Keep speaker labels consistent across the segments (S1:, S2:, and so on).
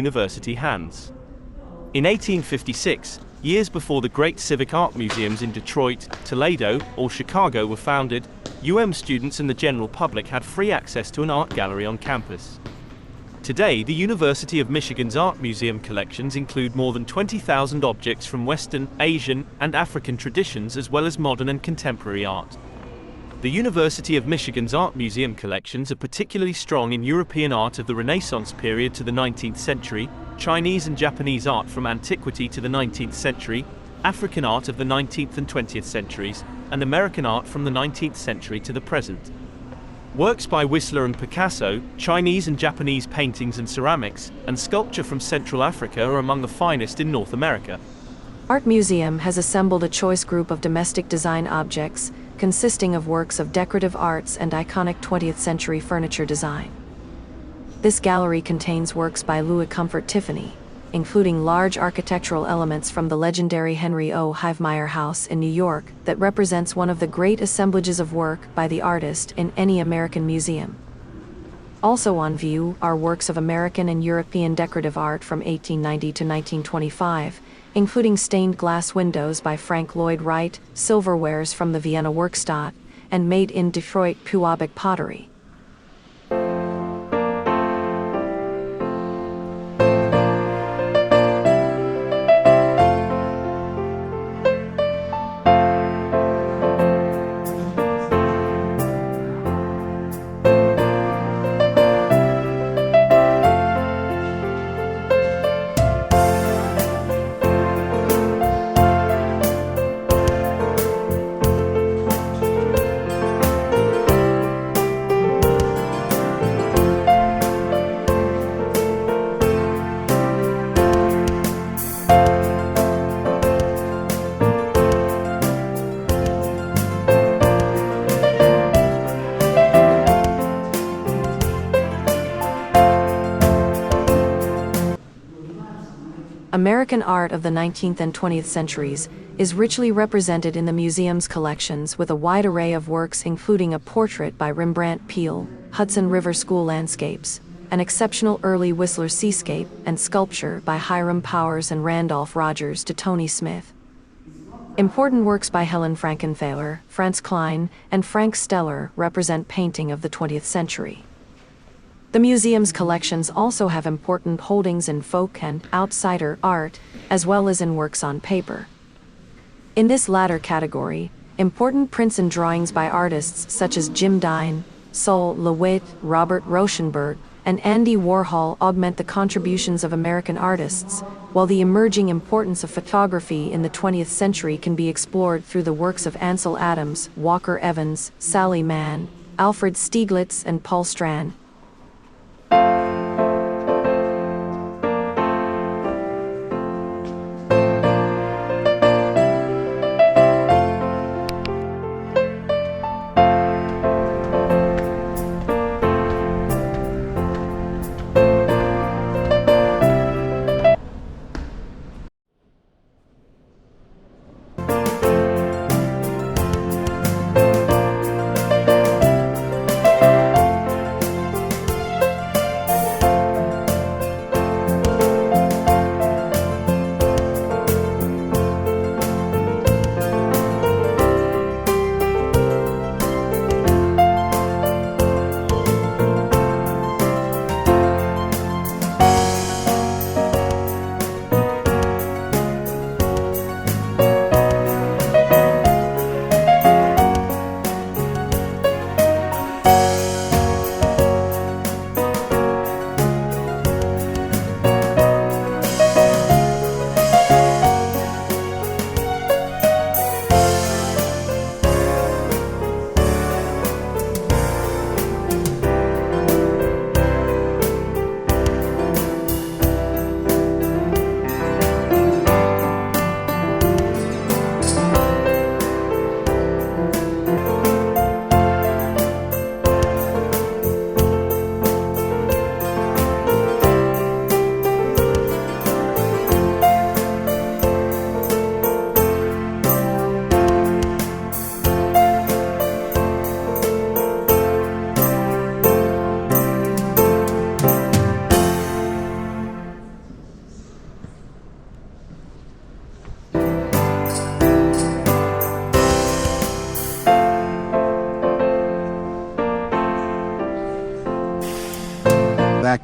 S1: university hands. In 1856, years before the great civic art museums in Detroit, Toledo, or Chicago were founded, students and the general public had free access to an art gallery on campus. Today, the University of Michigan's art museum collections include more than 20,000 objects from Western, Asian, and African traditions, as well as modern and contemporary art. The University of Michigan's art museum collections are particularly strong in European art of the Renaissance period to the 19th century, Chinese and Japanese art from antiquity to the 19th century, African art of the 19th and 20th centuries, and American art from the 19th century to the present. Works by Whistler and Picasso, Chinese and Japanese paintings and ceramics, and sculpture from Central Africa are among the finest in North America.
S2: Art Museum has assembled a choice group of domestic design objects, consisting of works of decorative arts and iconic 20th century furniture design. This gallery contains works by Louis Comfort Tiffany, including large architectural elements from the legendary Henry O. Hivemeyer House in New York that represents one of the great assemblages of work by the artist in any American museum. Also on view are works of American and European decorative art from 1890 to 1925, including stained glass windows by Frank Lloyd Wright, silverwares from the Vienna Werkstatt, and made in Detroit Pewabic pottery. American art of the 19th and 20th centuries is richly represented in the museum's collections, with a wide array of works including a portrait by Rembrandt Peale, Hudson River School landscapes, an exceptional early Whistler seascape, and sculpture by Hiram Powers and Randolph Rogers to Tony Smith. Important works by Helen Frankenthaler, Franz Klein, and Frank Steller represent painting of the 20th century. The museum's collections also have important holdings in folk and outsider art, as well as in works on paper. In this latter category, important prints and drawings by artists such as Jim Dine, Sol LeWitt, Robert Rauschenberg, and Andy Warhol augment the contributions of American artists, while the emerging importance of photography in the 20th century can be explored through the works of Ansel Adams, Walker Evans, Sally Mann, Alfred Stieglitz, and Paul Strand.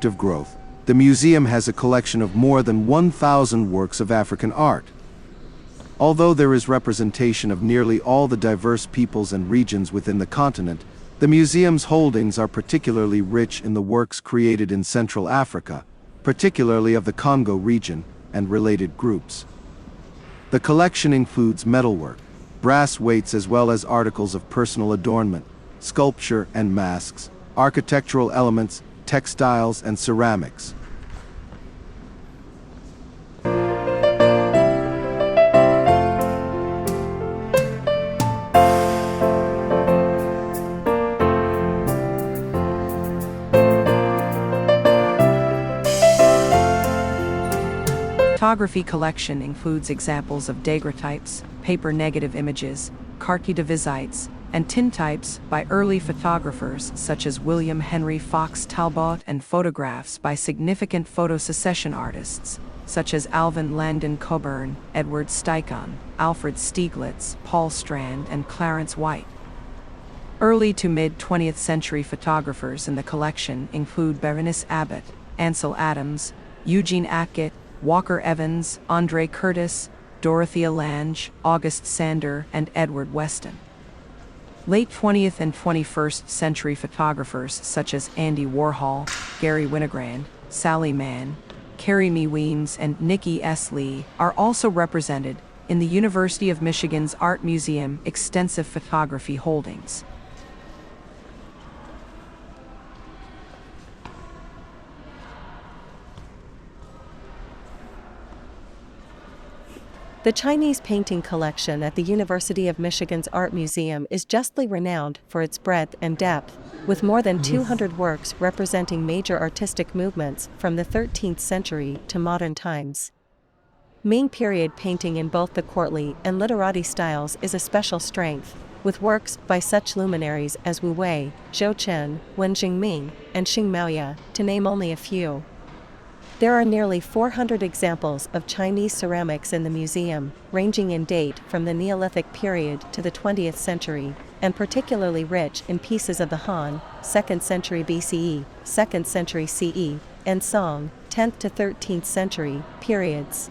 S3: productive growth, the museum has a collection of more than 1,000 works of African art. Although there is representation of nearly all the diverse peoples and regions within the continent, the museum's holdings are particularly rich in the works created in Central Africa, particularly of the Congo region and related groups. The collection includes metalwork, brass weights as well as articles of personal adornment, sculpture and masks, architectural elements, textiles and ceramics.
S2: Photography collection includes examples of daguerreotypes, paper negative images, cartes de visites, and tintypes by early photographers such as William Henry Fox Talbot and photographs by significant photo-secession artists such as Alvin Landon Coburn, Edward Steichen, Alfred Stieglitz, Paul Strand, and Clarence White. Early to mid-20th century photographers in the collection include Berenice Abbott, Ansel Adams, Eugene Ackett, Walker Evans, Andre Curtis, Dorothea Lange, August Sander, and Edward Weston. Late 20th and 21st century photographers such as Andy Warhol, Gary Winogrand, Sally Mann, Carrie Mee Weems, and Nikki S. Lee are also represented in the University of Michigan's Art Museum extensive photography holdings.
S4: The Chinese painting collection at the University of Michigan's Art Museum is justly renowned for its breadth and depth, with more than 200 works representing major artistic movements from the 13th century to modern times. Ming period painting in both the courtly and literati styles is a special strength, with works by such luminaries as Wu Wei, Zhou Chen, Wen Jingming, and Xing Maoya, to name only a few. There are nearly 400 examples of Chinese ceramics in the museum, ranging in date from the Neolithic period to the 20th century, and particularly rich in pieces of the Han, 2nd century BCE, 2nd century CE, and Song, 10th to 13th century, periods.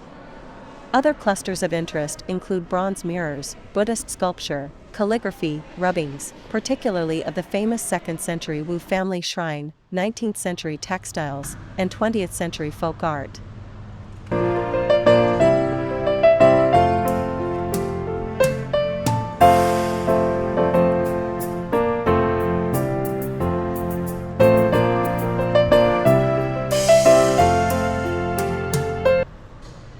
S4: Other clusters of interest include bronze mirrors, Buddhist sculpture, calligraphy, rubbings, particularly of the famous 2nd century Wu family shrine, 19th century textiles, and 20th century folk art.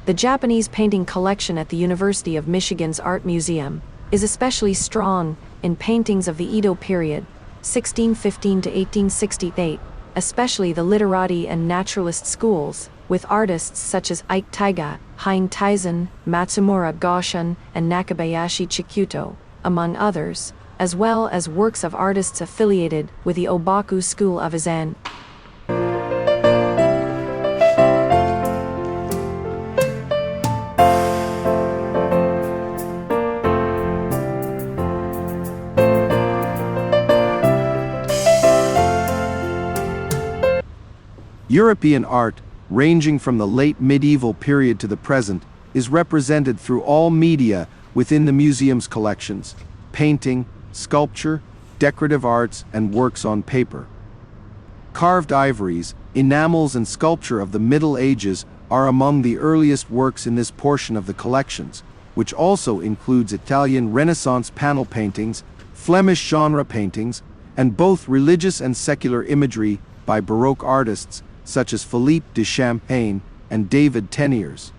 S2: The Japanese painting collection at the University of Michigan's Art Museum is especially strong in paintings of the Edo period, 1615 to 1868, especially the literati and naturalist schools, with artists such as Ike Taiga, Hein Taizan, Matsumura Goshen, and Nakabayashi Chikuto, among others, as well as works of artists affiliated with the Obaku school of Izan.
S3: European art, ranging from the late medieval period to the present, is represented through all media within the museum's collections: painting, sculpture, decorative arts, and works on paper. Carved ivories, enamels, and sculpture of the Middle Ages are among the earliest works in this portion of the collections, which also includes Italian Renaissance panel paintings, Flemish genre paintings, and both religious and secular imagery by Baroque artists such as Philippe de Champagne and David Teniers.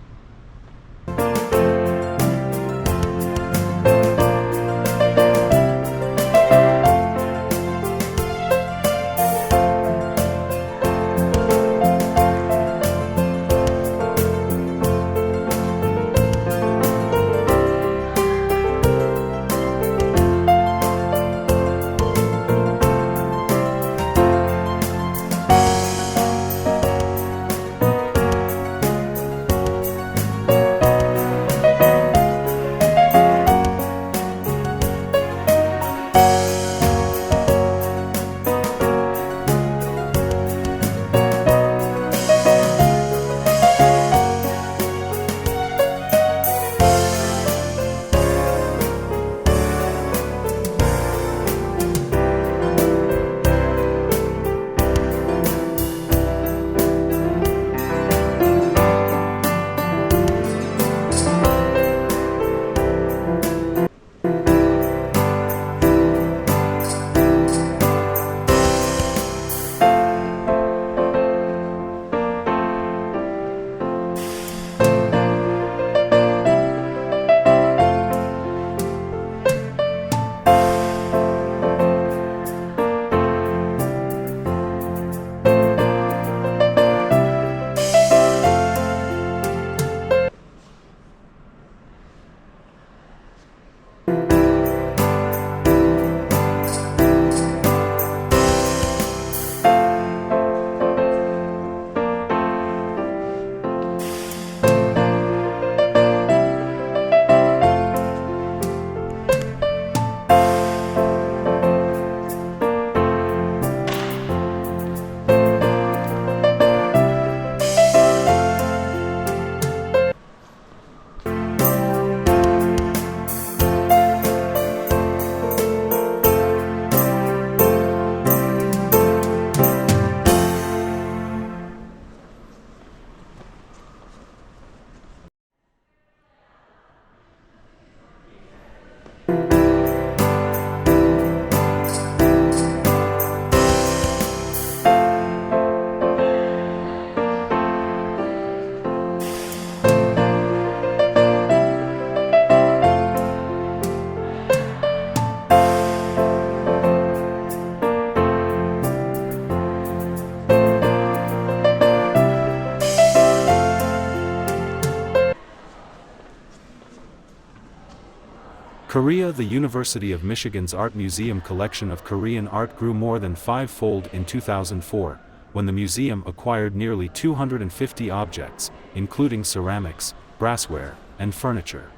S5: Korea. The University of Michigan's Art Museum collection of Korean art grew more than five-fold in 2004, when the museum acquired nearly 250 objects, including ceramics, brassware, and furniture.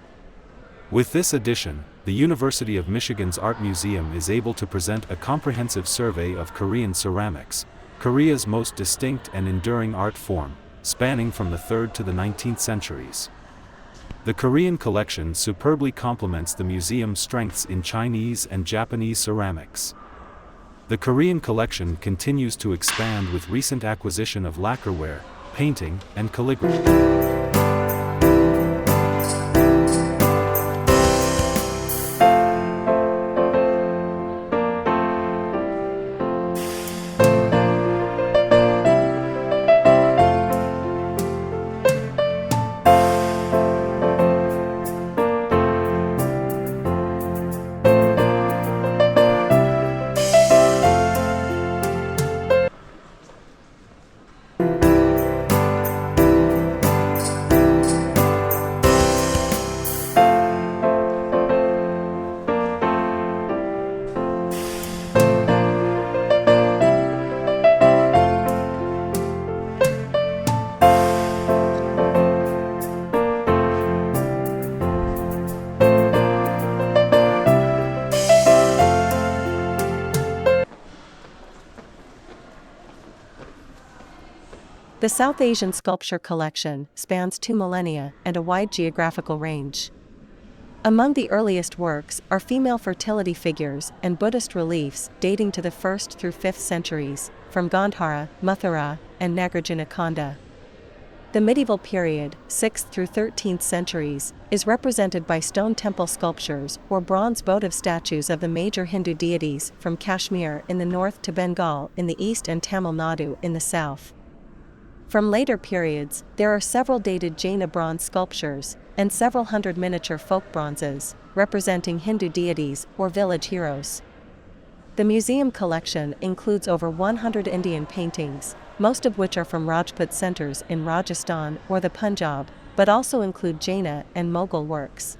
S5: With this addition, the University of Michigan's Art Museum is able to present a comprehensive survey of Korean ceramics, Korea's most distinct and enduring art form, spanning from the 3rd to the 19th centuries. The Korean collection superbly complements the museum's strengths in Chinese and Japanese ceramics. The Korean collection continues to expand with recent acquisition of lacquerware, painting, and calligraphy.
S4: The South Asian sculpture collection spans 2 millennia and a wide geographical range. Among the earliest works are female fertility figures and Buddhist reliefs dating to the 1st through 5th centuries, from Gandhara, Mathura, and Nagarjunakonda. The medieval period, 6th through 13th centuries, is represented by stone temple sculptures or bronze votive statues of the major Hindu deities from Kashmir in the north to Bengal in the east and Tamil Nadu in the south. From later periods, there are several dated Jaina bronze sculptures, and several hundred miniature folk bronzes, representing Hindu deities or village heroes. The museum collection includes over 100 Indian paintings, most of which are from Rajput centers in Rajasthan or the Punjab, but also include Jaina and Mughal works.